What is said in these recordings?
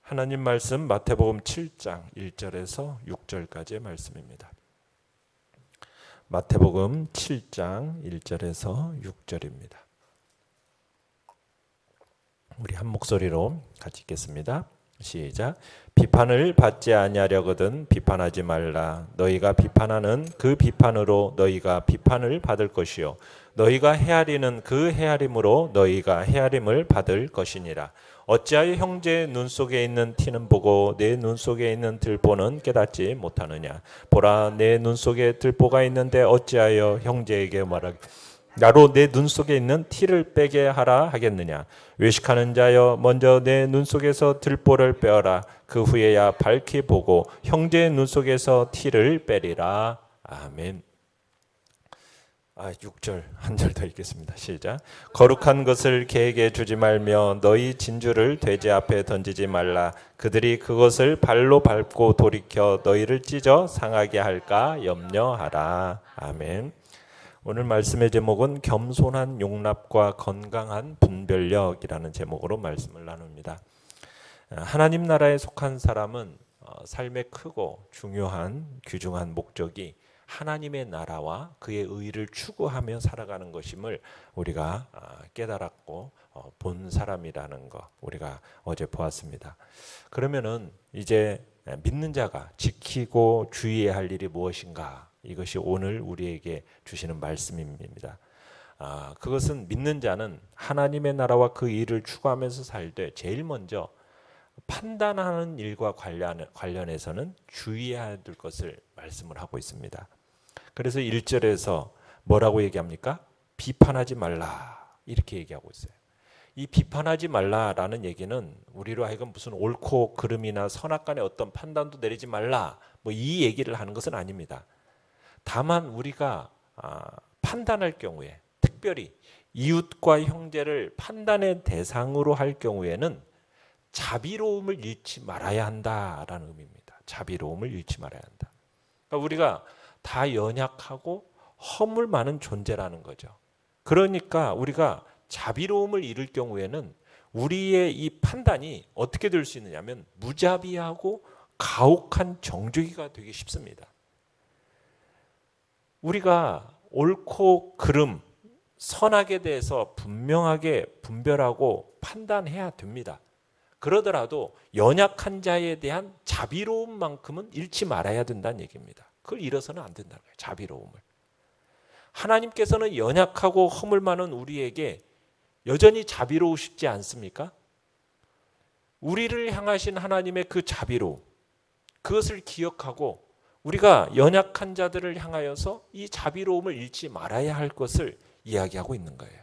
하나님 말씀 마태복음 7장 1절에서 6절까지의 말씀입니다. 마태복음 7장 1절에서 6절입니다. 우리 한 목소리로 같이 읽겠습니다. 시작. 비판을 받지 아니하려거든 비판하지 말라. 너희가 비판하는 그 비판으로 너희가 비판을 받을 것이요 너희가 헤아리는 그 헤아림으로 너희가 헤아림을 받을 것이니라. 어찌하여 형제의 눈 속에 있는 티는 보고 내 눈 속에 있는 들보는 깨닫지 못하느냐. 보라, 내 눈 속에 들보가 있는데 어찌하여 형제에게 말하기 나로 내 눈 속에 있는 티를 빼게 하라 하겠느냐. 외식하는 자여, 먼저 내 눈 속에서 들보를 빼어라. 그 후에야 밝히 보고 형제의 눈 속에서 티를 빼리라. 아멘. 6절 한 절 더 읽겠습니다. 시작. 거룩한 것을 개에게 주지 말며 너희 진주를 돼지 앞에 던지지 말라. 그들이 그것을 발로 밟고 돌이켜 너희를 찢어 상하게 할까 염려하라. 아멘. 오늘 말씀의 제목은 겸손한 용납과 건강한 분별력이라는 제목으로 말씀을 나눕니다. 하나님 나라에 속한 사람은 삶의 크고 중요한 귀중한 목적이 하나님의 나라와 그의 의를 추구하며 살아가는 것임을 우리가 깨달았고 본 사람이라는 거 우리가 어제 보았습니다. 그러면은 이제 믿는 자가 지키고 주의해야 할 일이 무엇인가? 이것이 오늘 우리에게 주시는 말씀입니다. 그것은 믿는 자는 하나님의 나라와 그 일을 추구하면서 살되 제일 먼저 판단하는 일과 관련해서는 주의해야 될 것을 말씀을 하고 있습니다. 그래서 1절에서 뭐라고 얘기합니까? 비판하지 말라 이렇게 얘기하고 있어요. 이 비판하지 말라라는 얘기는 우리로 하여금 무슨 옳고 그름이나 선악간의 어떤 판단도 내리지 말라 뭐 이 얘기를 하는 것은 아닙니다. 다만 우리가 판단할 경우에 특별히 이웃과 형제를 판단의 대상으로 할 경우에는 자비로움을 잃지 말아야 한다라는 의미입니다. 자비로움을 잃지 말아야 한다. 그러니까 우리가 다 연약하고 허물 많은 존재라는 거죠. 그러니까 우리가 자비로움을 잃을 경우에는 우리의 이 판단이 어떻게 될 수 있느냐면 무자비하고 가혹한 정죄가 되기 쉽습니다. 우리가 옳고 그름, 선악에 대해서 분명하게 분별하고 판단해야 됩니다. 그러더라도 연약한 자에 대한 자비로움만큼은 잃지 말아야 된다는 얘기입니다. 그걸 잃어서는 안 된다는 거예요. 자비로움을. 하나님께서는 연약하고 허물 많은 우리에게 여전히 자비로우시지 않습니까? 우리를 향하신 하나님의 그 자비로움, 그것을 기억하고 우리가 연약한 자들을 향하여서 이 자비로움을 잃지 말아야 할 것을 이야기하고 있는 거예요.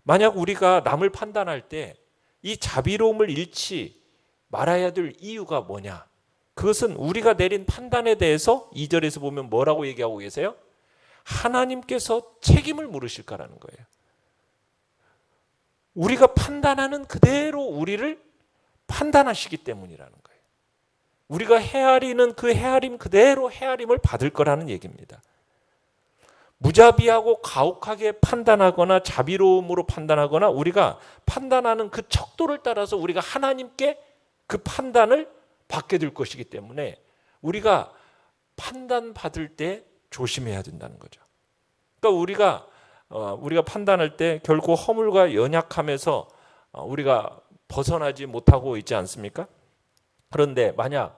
만약 우리가 남을 판단할 때 이 자비로움을 잃지 말아야 될 이유가 뭐냐? 그것은 우리가 내린 판단에 대해서 2절에서 보면 뭐라고 얘기하고 계세요? 하나님께서 책임을 물으실 거라는 거예요. 우리가 판단하는 그대로 우리를 판단하시기 때문이라는 거예요. 우리가 헤아리는 그 헤아림 그대로 헤아림을 받을 거라는 얘기입니다. 무자비하고 가혹하게 판단하거나 자비로움으로 판단하거나 우리가 판단하는 그 척도를 따라서 우리가 하나님께 그 판단을 받게 될 것이기 때문에 우리가 판단받을 때 조심해야 된다는 거죠. 그러니까 우리가 판단할 때 결국 허물과 연약함에서 우리가 벗어나지 못하고 있지 않습니까? 그런데 만약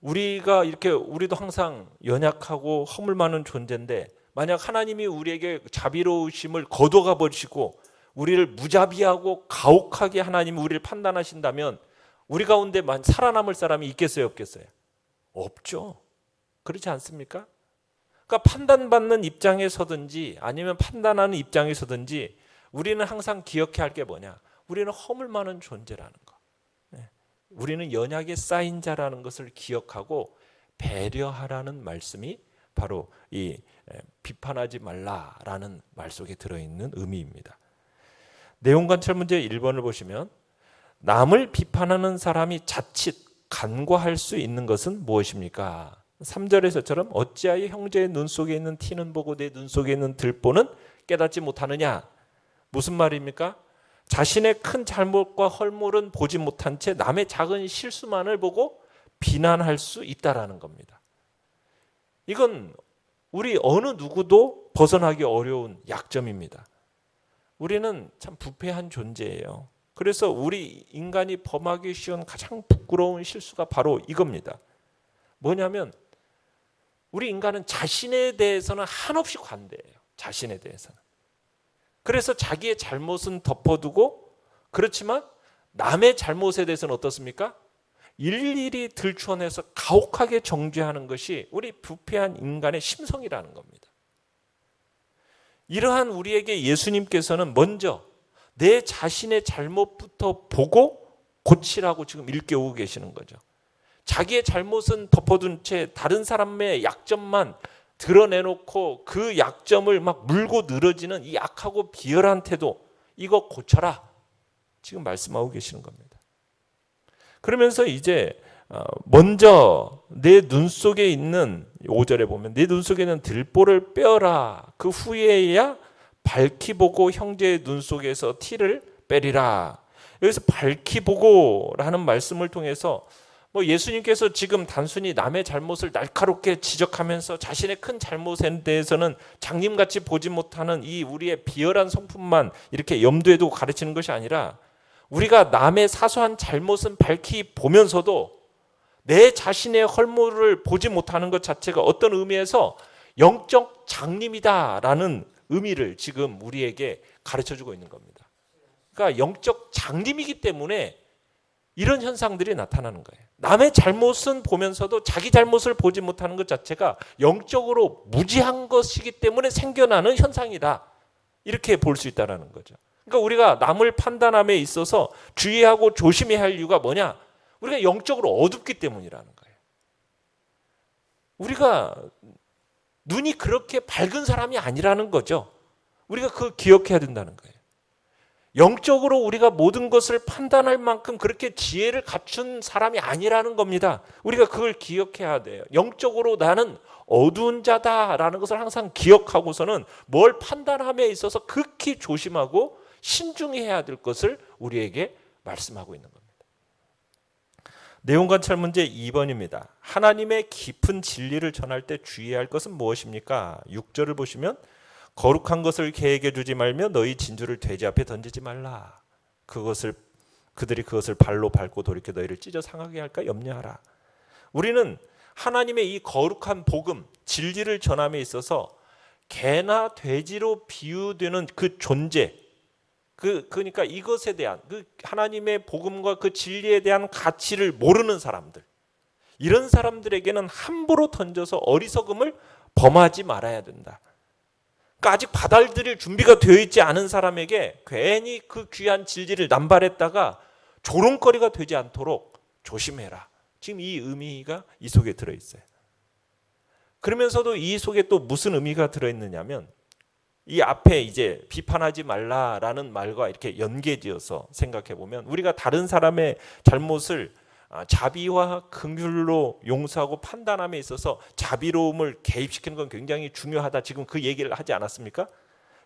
우리도 항상 연약하고 허물 많은 존재인데 만약 하나님이 우리에게 자비로우심을 거둬가 버리시고 우리를 무자비하고 가혹하게 하나님이 우리를 판단하신다면 우리 가운데 살아남을 사람이 있겠어요, 없겠어요? 없죠. 그렇지 않습니까? 그러니까 판단받는 입장에 서든지 아니면 판단하는 입장에 서든지 우리는 항상 기억해야 할 게 뭐냐? 우리는 허물 많은 존재라는 거. 우리는 연약에 쌓인 자라는 것을 기억하고 배려하라는 말씀이 바로 이 비판하지 말라라는 말 속에 들어있는 의미입니다. 내용 관찰 문제 1번을 보시면 남을 비판하는 사람이 자칫 간과할 수 있는 것은 무엇입니까? 3절에서처럼 어찌하여 형제의 눈 속에 있는 티는 보고 내 눈 속에 있는 들보는 깨닫지 못하느냐? 무슨 말입니까? 자신의 큰 잘못과 헐물은 보지 못한 채 남의 작은 실수만을 보고 비난할 수 있다라는 겁니다. 이건 우리 어느 누구도 벗어나기 어려운 약점입니다. 우리는 참 부패한 존재예요. 그래서 우리 인간이 범하기 쉬운 가장 부끄러운 실수가 바로 이겁니다. 뭐냐면 우리 인간은 자신에 대해서는 한없이 관대해요. 자신에 대해서는. 그래서 자기의 잘못은 덮어두고, 그렇지만 남의 잘못에 대해서는 어떻습니까? 일일이 들춰내서 가혹하게 정죄하는 것이 우리 부패한 인간의 심성이라는 겁니다. 이러한 우리에게 예수님께서는 먼저 내 자신의 잘못부터 보고 고치라고 지금 일깨우고 계시는 거죠. 자기의 잘못은 덮어둔 채 다른 사람의 약점만 드러내놓고 그 약점을 막 물고 늘어지는 이 악하고 비열한 태도, 이거 고쳐라 지금 말씀하고 계시는 겁니다. 그러면서 이제 먼저 내 눈 속에 있는, 5절에 보면 내 눈 속에 있는 들보를 빼어라. 그 후에야 밝히 보고 형제의 눈 속에서 티를 빼리라. 여기서 밝히 보고라는 말씀을 통해서 예수님께서 지금 단순히 남의 잘못을 날카롭게 지적하면서 자신의 큰 잘못에 대해서는 장님같이 보지 못하는 이 우리의 비열한 성품만 이렇게 염두에 두고 가르치는 것이 아니라, 우리가 남의 사소한 잘못은 밝히 보면서도 내 자신의 헐물을 보지 못하는 것 자체가 어떤 의미에서 영적 장님이다라는 의미를 지금 우리에게 가르쳐주고 있는 겁니다. 그러니까 영적 장님이기 때문에 이런 현상들이 나타나는 거예요. 남의 잘못은 보면서도 자기 잘못을 보지 못하는 것 자체가 영적으로 무지한 것이기 때문에 생겨나는 현상이다, 이렇게 볼 수 있다는 거죠. 그러니까 우리가 남을 판단함에 있어서 주의하고 조심해야 할 이유가 뭐냐? 우리가 영적으로 어둡기 때문이라는 거예요. 우리가 눈이 그렇게 밝은 사람이 아니라는 거죠. 우리가 그걸 기억해야 된다는 거예요. 영적으로 우리가 모든 것을 판단할 만큼 그렇게 지혜를 갖춘 사람이 아니라는 겁니다. 우리가 그걸 기억해야 돼요. 영적으로 나는 어두운 자다라는 것을 항상 기억하고서는 뭘 판단함에 있어서 극히 조심하고 신중해야 될 것을 우리에게 말씀하고 있는 겁니다. 내용 관찰 문제 2번입니다. 하나님의 깊은 진리를 전할 때 주의해야 할 것은 무엇입니까? 6절을 보시면 거룩한 것을 계획해 주지 말며 너희 진주를 돼지 앞에 던지지 말라. 그들이 그것을 발로 밟고 돌이켜 너희를 찢어 상하게 할까 염려하라. 우리는 하나님의 이 거룩한 복음, 진리를 전함에 있어서 개나 돼지로 비유되는 그 존재, 그러니까 이것에 대한 그 하나님의 복음과 그 진리에 대한 가치를 모르는 사람들, 이런 사람들에게는 함부로 던져서 어리석음을 범하지 말아야 된다. 그러니까 아직 받아들일 준비가 되어 있지 않은 사람에게 괜히 그 귀한 진리를 남발했다가 조롱거리가 되지 않도록 조심해라. 지금 이 의미가 이 속에 들어있어요. 그러면서도 이 속에 또 무슨 의미가 들어있느냐면, 이 앞에 이제 비판하지 말라라는 말과 이렇게 연계지어서 생각해 보면, 우리가 다른 사람의 잘못을 자비와 긍휼로 용서하고 판단함에 있어서 자비로움을 개입시키는 건 굉장히 중요하다, 지금 그 얘기를 하지 않았습니까?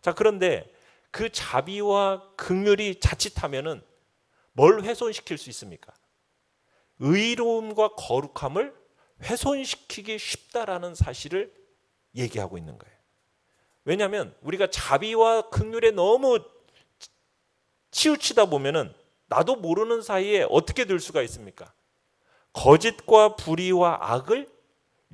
자, 그런데 그 자비와 긍휼이 자칫하면은 뭘 훼손시킬 수 있습니까? 의로움과 거룩함을 훼손시키기 쉽다라는 사실을 얘기하고 있는 거예요. 왜냐하면 우리가 자비와 긍휼에 너무 치우치다 보면은 나도 모르는 사이에 어떻게 될 수가 있습니까? 거짓과 불의와 악을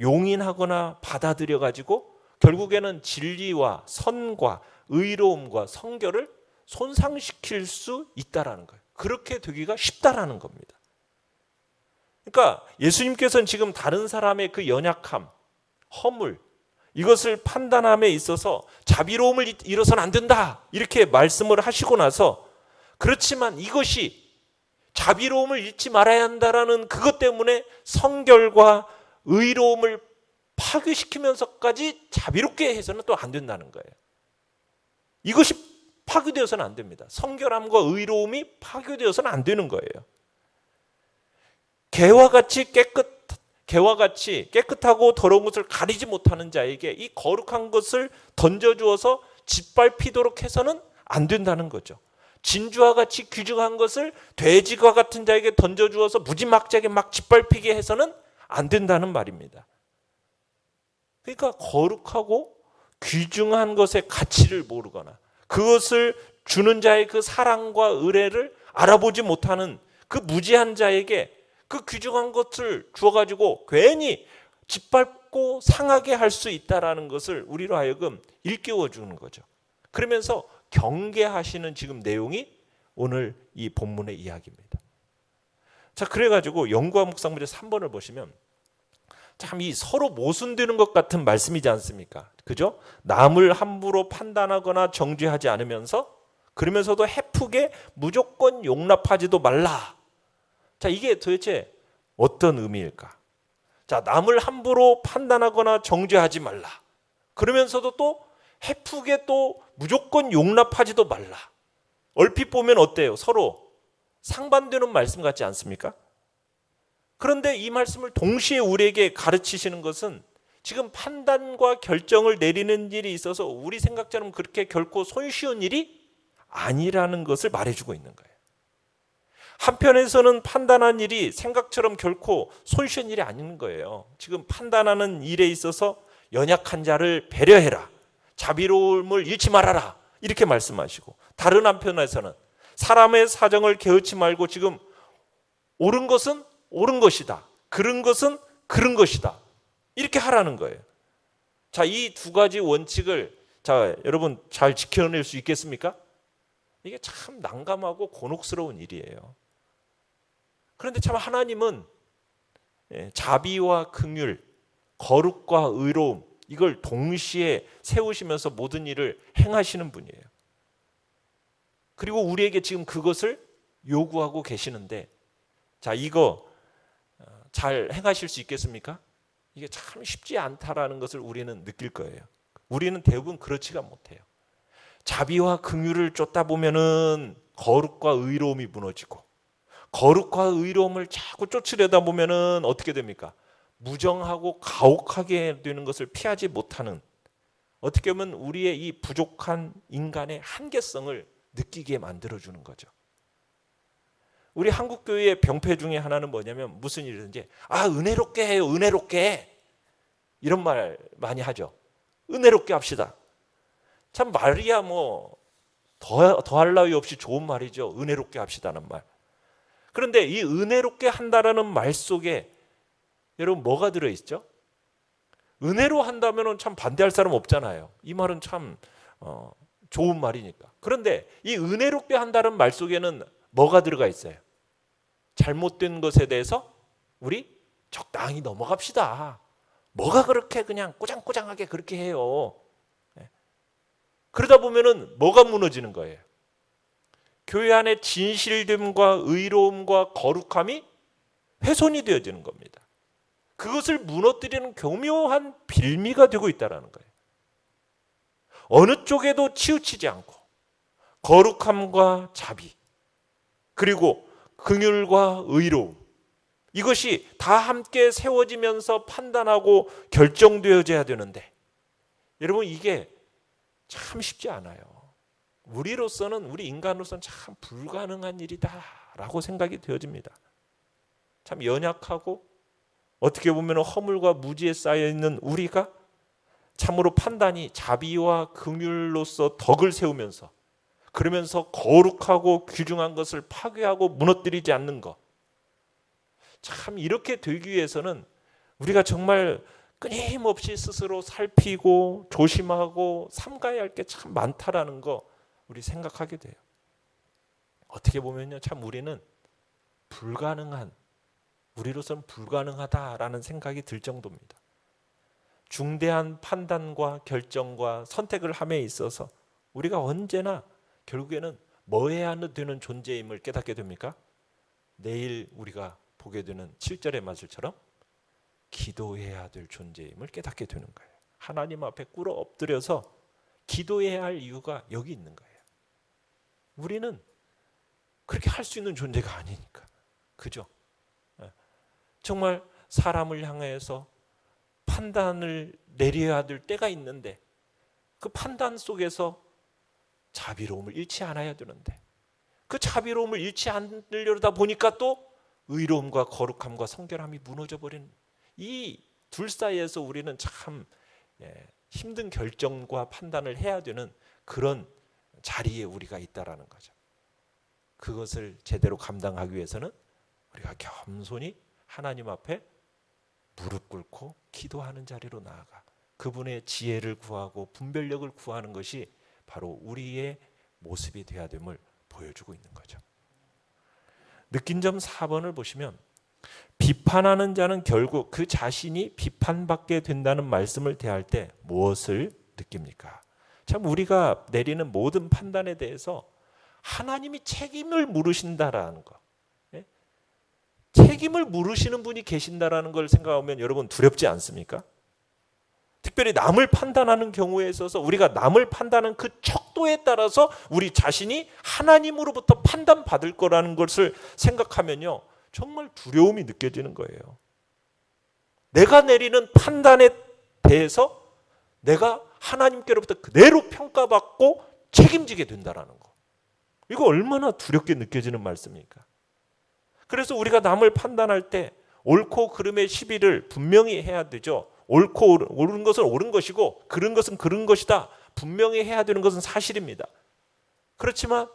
용인하거나 받아들여 가지고 결국에는 진리와 선과 의로움과 성결을 손상시킬 수 있다라는 거예요. 그렇게 되기가 쉽다라는 겁니다. 그러니까 예수님께서는 지금 다른 사람의 그 연약함, 허물, 이것을 판단함에 있어서 자비로움을 잃어서는 안 된다, 이렇게 말씀을 하시고 나서, 그렇지만 이것이 자비로움을 잃지 말아야 한다라는 그것 때문에 성결과 의로움을 파괴시키면서까지 자비롭게 해서는 또 안 된다는 거예요. 이것이 파괴되어서는 안 됩니다. 성결함과 의로움이 파괴되어서는 안 되는 거예요. 개와 같이 깨끗하고 더러운 것을 가리지 못하는 자에게 이 거룩한 것을 던져주어서 짓밟히도록 해서는 안 된다는 거죠. 진주와 같이 귀중한 것을 돼지와 같은 자에게 던져주어서 무지막지하게 막 짓밟히게 해서는 안 된다는 말입니다. 그러니까 거룩하고 귀중한 것의 가치를 모르거나 그것을 주는 자의 그 사랑과 의뢰를 알아보지 못하는 그 무지한 자에게 그 귀중한 것을 주어가지고 괜히 짓밟고 상하게 할 수 있다는 것을 우리로 하여금 일깨워 주는 거죠. 그러면서 경계하시는 지금 내용이 오늘 이 본문의 이야기입니다. 자, 그래가지고 연구와 묵상 문제 3번을 보시면 참 이 서로 모순되는 것 같은 말씀이지 않습니까? 그죠? 남을 함부로 판단하거나 정죄하지 않으면서 그러면서도 해프게 무조건 용납하지도 말라. 자, 이게 도대체 어떤 의미일까? 자, 남을 함부로 판단하거나 정죄하지 말라. 그러면서도 또 해프게 또 무조건 용납하지도 말라. 얼핏 보면 어때요? 서로 상반되는 말씀 같지 않습니까? 그런데 이 말씀을 동시에 우리에게 가르치시는 것은 지금 판단과 결정을 내리는 일이 있어서 우리 생각처럼 그렇게 결코 손쉬운 일이 아니라는 것을 말해주고 있는 거예요. 한편에서는 판단한 일이 생각처럼 결코 손쉬운 일이 아닌 거예요. 지금 판단하는 일에 있어서 연약한 자를 배려해라. 자비로움을 잃지 말아라. 이렇게 말씀하시고, 다른 한편에서는 사람의 사정을 개의치 말고 지금 옳은 것은 옳은 것이다. 그른 것은 그른 것이다. 이렇게 하라는 거예요. 자, 이 두 가지 원칙을 자, 여러분 잘 지켜낼 수 있겠습니까? 이게 참 난감하고 곤혹스러운 일이에요. 그런데 참 하나님은 자비와 긍휼, 거룩과 의로움 이걸 동시에 세우시면서 모든 일을 행하시는 분이에요. 그리고 우리에게 지금 그것을 요구하고 계시는데, 자, 이거 잘 행하실 수 있겠습니까? 이게 참 쉽지 않다라는 것을 우리는 느낄 거예요. 우리는 대부분 그렇지가 못해요. 자비와 긍휼을 쫓다 보면은 거룩과 의로움이 무너지고, 거룩과 의로움을 자꾸 쫓으려다 보면은 어떻게 됩니까? 무정하고 가혹하게 되는 것을 피하지 못하는, 어떻게 보면 우리의 이 부족한 인간의 한계성을 느끼게 만들어주는 거죠. 우리 한국교회의 병폐 중에 하나는 뭐냐면 무슨 일이든지 은혜롭게 해요. 은혜롭게. 이런 말 많이 하죠. 은혜롭게 합시다. 참 말이야 뭐 더할 나위 없이 좋은 말이죠. 은혜롭게 합시다는 말. 그런데 이 은혜롭게 한다라는 말 속에 여러분 뭐가 들어있죠? 은혜로 한다면 참 반대할 사람 없잖아요. 이 말은 참 좋은 말이니까. 그런데 이 은혜롭게 한다는 말 속에는 뭐가 들어가 있어요? 잘못된 것에 대해서 우리 적당히 넘어갑시다. 뭐가 그렇게 그냥 꼬장꼬장하게 그렇게 해요. 그러다 보면은 뭐가 무너지는 거예요? 교회 안에 진실됨과 의로움과 거룩함이 훼손이 되어지는 겁니다. 그것을 무너뜨리는 교묘한 빌미가 되고 있다는 거예요. 어느 쪽에도 치우치지 않고 거룩함과 자비 그리고 긍휼과 의로움 이것이 다 함께 세워지면서 판단하고 결정되어져야 되는데 여러분 이게 참 쉽지 않아요. 우리로서는 우리 인간으로서는 참 불가능한 일이다라고 생각이 되어집니다. 참 연약하고 어떻게 보면 허물과 무지에 쌓여있는 우리가 참으로 판단이 자비와 긍휼로서 덕을 세우면서 그러면서 거룩하고 귀중한 것을 파괴하고 무너뜨리지 않는 것. 참 이렇게 되기 위해서는 우리가 정말 끊임없이 스스로 살피고 조심하고 삼가야 할 게 참 많다라는 거 우리 생각하게 돼요. 어떻게 보면요, 참 우리는 우리로서는 불가능하다라는 생각이 들 정도입니다. 중대한 판단과 결정과 선택을 함에 있어서 우리가 언제나 결국에는 뭐 해야 되는 존재임을 깨닫게 됩니까? 내일 우리가 보게 되는 7절의 말씀처럼 기도해야 될 존재임을 깨닫게 되는 거예요. 하나님 앞에 꿇어 엎드려서 기도해야 할 이유가 여기 있는 거예요. 우리는 그렇게 할 수 있는 존재가 아니니까. 그죠? 정말 사람을 향해서 판단을 내려야 될 때가 있는데 그 판단 속에서 자비로움을 잃지 않아야 되는데 그 자비로움을 잃지 않으려다 보니까 또 의로움과 거룩함과 성결함이 무너져 버리는, 이 둘 사이에서 우리는 참 힘든 결정과 판단을 해야 되는 그런 자리에 우리가 있다라는 거죠. 그것을 제대로 감당하기 위해서는 우리가 겸손히 하나님 앞에 무릎 꿇고 기도하는 자리로 나아가 그분의 지혜를 구하고 분별력을 구하는 것이 바로 우리의 모습이 되어야 됨을 보여주고 있는 거죠. 느낀 점 4번을 보시면, 비판하는 자는 결국 그 자신이 비판받게 된다는 말씀을 대할 때 무엇을 느낍니까? 참 우리가 내리는 모든 판단에 대해서 하나님이 책임을 물으신다라는 거, 책임을 물으시는 분이 계신다라는 걸 생각하면 여러분 두렵지 않습니까? 특별히 남을 판단하는 경우에 있어서 우리가 남을 판단하는 그 척도에 따라서 우리 자신이 하나님으로부터 판단받을 거라는 것을 생각하면요, 정말 두려움이 느껴지는 거예요. 내가 내리는 판단에 대해서 내가 하나님께로부터 그대로 평가받고 책임지게 된다는 거, 이거 얼마나 두렵게 느껴지는 말씀입니까? 그래서 우리가 남을 판단할 때 옳고 그름의 시비를 분명히 해야 되죠. 옳고 옳은 것은 옳은 것이고 그른 것은 그른 것이다, 분명히 해야 되는 것은 사실입니다. 그렇지만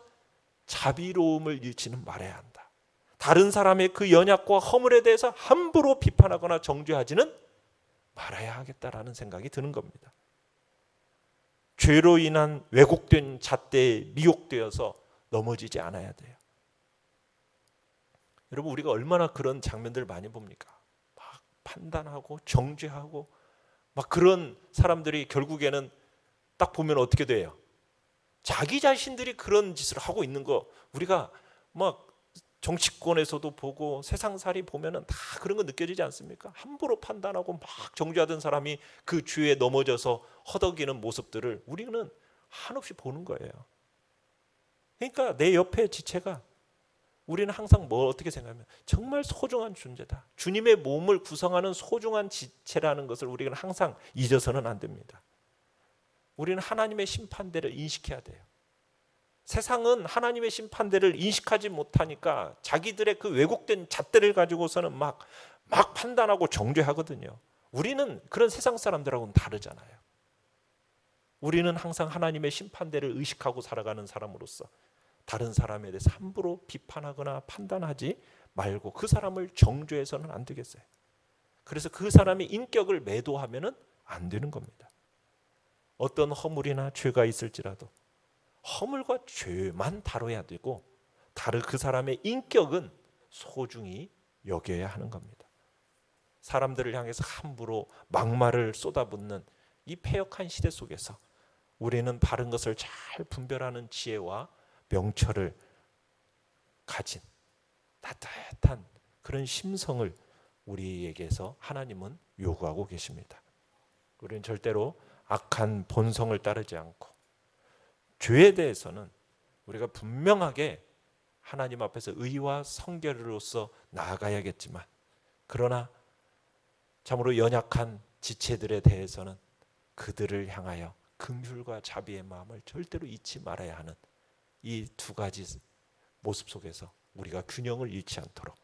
자비로움을 잃지는 말아야 한다. 다른 사람의 그 연약과 허물에 대해서 함부로 비판하거나 정죄하지는 말아야 하겠다라는 생각이 드는 겁니다. 죄로 인한 왜곡된 잣대에 미혹되어서 넘어지지 않아야 돼요. 여러분, 우리가 얼마나 그런 장면들을 많이 봅니까? 막 판단하고 정죄하고 막 그런 사람들이 결국에는 딱 보면 어떻게 돼요? 자기 자신들이 그런 짓을 하고 있는 거 우리가 막 정치권에서도 보고 세상살이 보면은 다 그런 거 느껴지지 않습니까? 함부로 판단하고 막 정죄하던 사람이 그 죄에 넘어져서 허덕이는 모습들을 우리는 한없이 보는 거예요. 그러니까 내 옆에 지체가, 우리는 항상 뭘 어떻게 생각하면 정말 소중한 존재다, 주님의 몸을 구성하는 소중한 지체라는 것을 우리는 항상 잊어서는 안 됩니다. 우리는 하나님의 심판대를 인식해야 돼요. 세상은 하나님의 심판대를 인식하지 못하니까 자기들의 그 왜곡된 잣대를 가지고서는 막 판단하고 정죄하거든요. 우리는 그런 세상 사람들하고는 다르잖아요. 우리는 항상 하나님의 심판대를 의식하고 살아가는 사람으로서 다른 사람에 대해서 함부로 비판하거나 판단하지 말고 그 사람을 정죄해서는 안 되겠어요. 그래서 그 사람의 인격을 매도하면은 안 되는 겁니다. 어떤 허물이나 죄가 있을지라도 허물과 죄만 다뤄야 되고 그 사람의 인격은 소중히 여겨야 하는 겁니다. 사람들을 향해서 함부로 막말을 쏟아붓는 이 패역한 시대 속에서 우리는 바른 것을 잘 분별하는 지혜와 명철을 가진 따뜻한 그런 심성을 우리에게서 하나님은 요구하고 계십니다. 우리는 절대로 악한 본성을 따르지 않고 죄에 대해서는 우리가 분명하게 하나님 앞에서 의와 성결로서 나아가야겠지만, 그러나 참으로 연약한 지체들에 대해서는 그들을 향하여 긍휼과 자비의 마음을 절대로 잊지 말아야 하는 이 두 가지 모습 속에서 우리가 균형을 잃지 않도록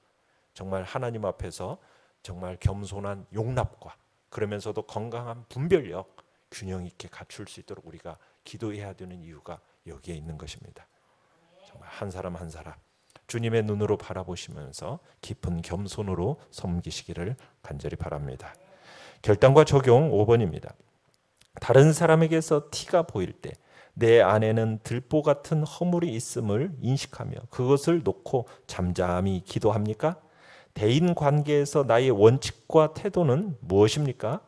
정말 하나님 앞에서 정말 겸손한 용납과 그러면서도 건강한 분별력, 균형 있게 갖출 수 있도록 우리가 기도해야 되는 이유가 여기에 있는 것입니다. 정말 한 사람 한 사람 주님의 눈으로 바라보시면서 깊은 겸손으로 섬기시기를 간절히 바랍니다. 결단과 적용 5번입니다. 다른 사람에게서 티가 보일 때 내 안에는 들보 같은 허물이 있음을 인식하며 그것을 놓고 잠잠히 기도합니까? 대인 관계에서 나의 원칙과 태도는 무엇입니까?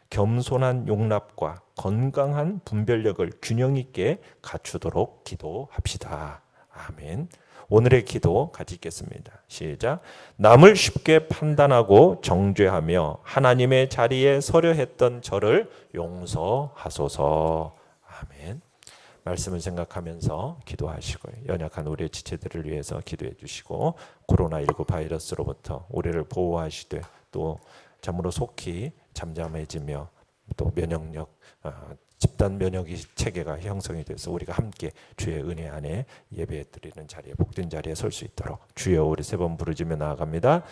겸손한 용납과 건강한 분별력을 균형 있게 갖추도록 기도합시다. 아멘. 오늘의 기도 같이 읽겠습니다. 시작. 남을 쉽게 판단하고 정죄하며 하나님의 자리에 서려 했던 저를 용서하소서. 아멘. 말씀을 생각하면서 기도하시고요. 연약한 우리의 지체들을 위해서 기도해 주시고, 코로나19 바이러스로부터 우리를 보호하시되 또 참으로 속히 잠잠해지며 또 면역력 집단 면역이 체계가 형성이 돼서 우리가 함께 주의 은혜 안에 예배 드리는 자리에 복된 자리에 설 수 있도록 주여 우리 세 번 부르짖며 나아갑니다.